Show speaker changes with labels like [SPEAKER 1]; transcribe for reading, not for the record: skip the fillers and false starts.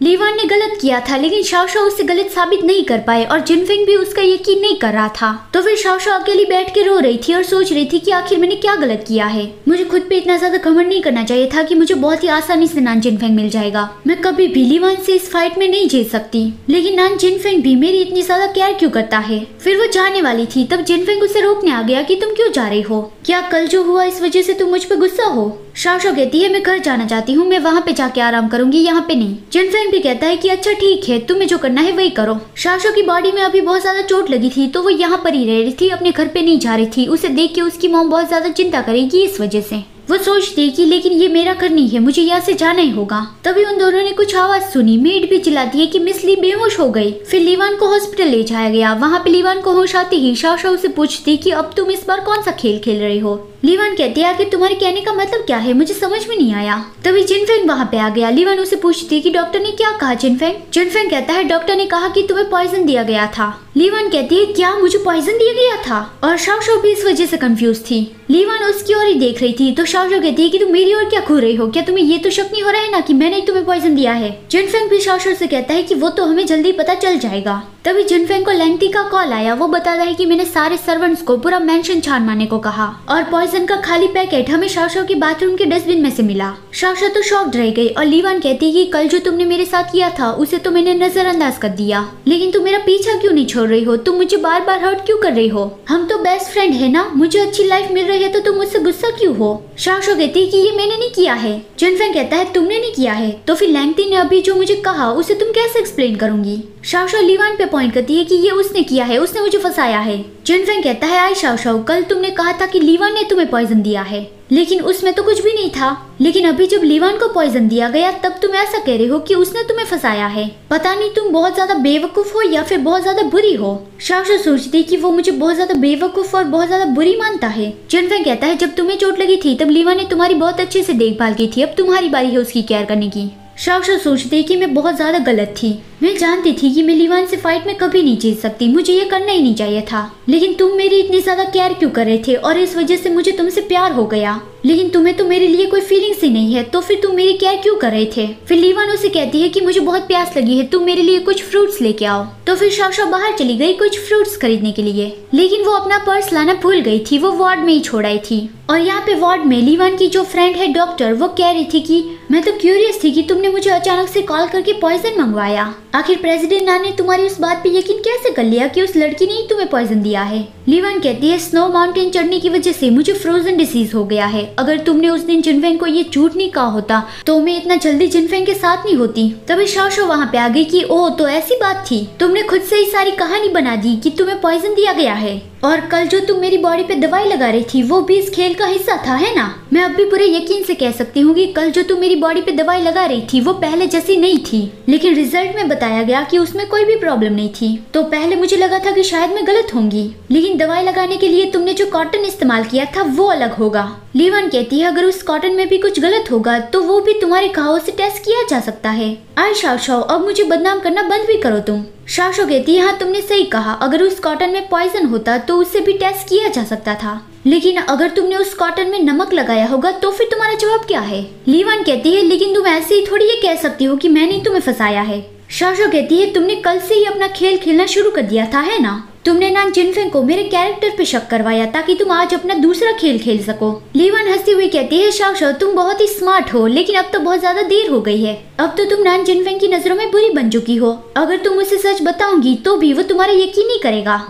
[SPEAKER 1] लीवान ने गलत किया था, लेकिन शाओशाओ उसे गलत साबित नहीं कर पाए और जिनफेंग भी उसका यकीन नहीं कर रहा था। तो फिर शाओशाओ अकेली बैठ के रो रही थी और सोच रही थी कि आखिर मैंने क्या गलत किया है। मुझे खुद पे इतना ज्यादा घमंड नहीं करना चाहिए था कि मुझे बहुत ही आसानी से नान जिनफेंग मिल जाएगा। मैं कभी भी लीवान से इस फाइट में नहीं जीत सकती। लेकिन नान जिनफेंग भी मेरी इतनी ज्यादा केयर क्यों करता है। फिर वो जाने वाली थी, तब जिनफेंग उसे रोकने आ गया कि तुम क्यों जा रही हो, क्या कल जो हुआ इस वजह से तुम मुझ पे गुस्सा हो। शाओशाओ कहती है मैं घर जाना चाहती हूँ, मैं वहाँ पे जाके आराम करूंगी, यहाँ पे नहीं। जिनफेंग भी कहता है कि अच्छा ठीक है, तुम्हें जो करना है वही करो। शाओशाओ की बॉडी में अभी बहुत ज्यादा चोट लगी थी, तो वो यहाँ पर ही रह रही थी, अपने घर पे नहीं जा रही थी। उसे देख के उसकी मॉम बहुत ज्यादा चिंता करेगी इस वजह से। वो सोचती कि लेकिन ये मेरा घर नहीं है, मुझे यहाँ से जाना ही होगा। तभी उन दोनों ने कुछ आवाज सुनी। मेड भी चिल्लाती है कि मिस ली बेहोश हो गई। फिर लीवान को हॉस्पिटल ले जाया गया। वहाँ पे लीवान को होश आती ही शाओशाओ से पूछती कि अब तुम इस बार कौन सा खेल खेल रही हो। लीवान कहती है कि तुम्हारे कहने का मतलब क्या है, मुझे समझ में नहीं आया। तभी जिनफेंग वहाँ पे आ गया। लीवान उसे पूछती कि डॉक्टर ने क्या कहा। जिनफेंग कहता है डॉक्टर ने कहा कि तुम्हें पॉइजन दिया गया था। लीवान कहती है क्या मुझे पॉइजन दिया गया था, और शाओशाओ भी इस वजह से कंफ्यूज थी। लीवान उसकी ओर ही देख रही थी, तो शाओशाओ कहती है कि तुम मेरी ओर क्या घूर रही हो, क्या तुम्हें ये तो शक नहीं हो रहा है ना कि मैंने ही तुम्हें पॉइजन दिया है। जिनफेंग भी शाओशाओ से कहता है कि वो तो हमें जल्दी पता चल जाएगा। तभी जिनफेंग को लैंगती का कॉल आया। वो बताता है कि मैंने सारे सर्वेंट्स को पूरा मेंशन छान मारने को कहा और पॉइजन का खाली पैकेट हमें शाओशाओ के बाथरूम के डस्टबिन में से मिला। शाओशाओ तो शॉक्ड रह गई और लीवान कहती है कि कल जो तुमने मेरे साथ किया था उसे तो मैंने नजरअंदाज कर दिया, लेकिन तुम मेरा पीछा क्यों नहीं छोड़ रही हो, तुम मुझे बार बार हर्ट क्यों कर रही हो। हम तो बेस्ट फ्रेंड है ना, मुझे अच्छी लाइफ मिल रही है तो तुम मुझसे गुस्सा क्यों हो। शाओशाओ कहती है कि ये मैंने नहीं किया है। जिनफेंग कहता है तुमने नहीं किया है, तो फिर लैंगती ने अभी जो मुझे कहा उसे तुम कैसे एक्सप्लेन करूंगी। शाओशाओ लीवान पे पॉइंट करती है कि ये उसने किया है, उसने मुझे फंसाया है। जिनफेंग कहता है आई शाओशाओ, कल तुमने कहा था कि लीवान ने तुम्हें पॉइजन दिया है, लेकिन उसमें तो कुछ भी नहीं था। लेकिन अभी जब लीवान को पॉइजन दिया गया तब तुम ऐसा कह रहे हो कि उसने तुम्हें फंसाया है। पता नहीं तुम बहुत ज्यादा बेवकूफ हो या फिर बहुत ज्यादा बुरी हो। शाओशाओ सोचती कि वो मुझे बहुत ज्यादा बेवकूफ और बहुत ज्यादा बुरी मानता है। जिनफेंग कहता है जब तुम्हें चोट लगी थी तब लीवान ने तुम्हारी बहुत अच्छे से देखभाल की थी, अब तुम्हारी बारी है उसकी केयर करने की। शाओशाओ सोचती कि मैं बहुत ज्यादा गलत थी। मैं जानती थी कि मैं लीवान से फाइट में कभी नहीं जीत सकती, मुझे ये करना ही नहीं चाहिए था। लेकिन तुम मेरी इतनी ज्यादा केयर क्यों कर रहे थे और इस वजह से मुझे तुमसे प्यार हो गया। लेकिन तुम्हें तो मेरे लिए कोई फीलिंग्स ही नहीं है, तो फिर तुम मेरी केयर क्यों कर रहे थे। फिर लीवान उसे कहती है कि मुझे बहुत प्यास लगी है, तुम मेरे लिए कुछ फ्रूट्स लेके आओ। तो फिर शाओशाओ बाहर चली गई कुछ फ्रूट्स खरीदने के लिए, लेकिन वो अपना पर्स लाना भूल गई थी, वो वार्ड में ही छोड़ आई थी। और यहाँ पे वार्ड में लीवान की जो फ्रेंड है डॉक्टर, वो कह रही थी कि मैं तो क्यूरियस थी कि तुमने मुझे अचानक से कॉल करके पॉइजन मंगवाया। आखिर प्रेसिडेंट नान ने तुम्हारी उस बात पे यकीन कैसे कर लिया कि उस लड़की ने ही तुम्हें पॉइजन दिया है। लीवान कहती है स्नो माउंटेन चढ़ने की वजह से मुझे फ्रोजन डिसीज हो गया है। अगर तुमने उस दिन जिनफेंग को ये झूठ नहीं कहा होता तो मैं इतना जल्दी जिनफेंग के साथ नहीं होती। तभी शाओशाओ वहाँ पे आ गई कि ओह तो ऐसी बात थी, तुमने खुद से ही सारी कहानी बना दी कि तुम्हें पॉइजन दिया गया है। और कल जो तुम मेरी बॉडी पे दवाई लगा रही थी वो भी इस खेल का हिस्सा था, है ना। मैं अब भी पूरे यकीन से कह सकती हूँ कि कल जो तुम मेरी बॉडी पे दवाई लगा रही थी वो पहले जैसी नहीं थी, लेकिन रिजल्ट में बताया गया कि उसमें कोई भी प्रॉब्लम नहीं थी। तो पहले मुझे लगा था कि शायद मैं गलत होंगी, लेकिन दवाई लगाने के लिए तुमने जो कॉटन इस्तेमाल किया था वो अलग होगा। लीवान कहती है अगर उस कॉटन में भी कुछ गलत होगा तो वो भी तुम्हारे घावों से टेस्ट किया जा सकता है। आई शाओशाओ, अब मुझे बदनाम करना बंद भी करो तुम। शाओशाओ कहती है हाँ तुमने सही कहा, अगर उस कॉटन में पॉइजन होता तो उससे भी टेस्ट किया जा सकता था, लेकिन अगर तुमने उस कॉटन में नमक लगाया होगा तो फिर तुम्हारा जवाब क्या है। लीवान कहती है लेकिन तुम ऐसे ही थोड़ी ये कह सकती हो कि मैंने तुम्हें फंसाया है। शाओशाओ कहती है तुमने कल से ही अपना खेल खेलना शुरू कर दिया था, है ना। तुमने नान जिनफेंग को मेरे कैरेक्टर पे शक करवाया ताकि तुम आज अपना दूसरा खेल खेल सको। लीवान हंसती हुई कहती है शाओशाओ तुम बहुत ही स्मार्ट हो, लेकिन अब तो बहुत ज्यादा देर हो गई है। अब तो तुम नान जिनफेंग की नजरों में बुरी बन चुकी हो। अगर तुम उसे सच बताओगी तो भी वो तुम्हारा यकीन नहीं करेगा।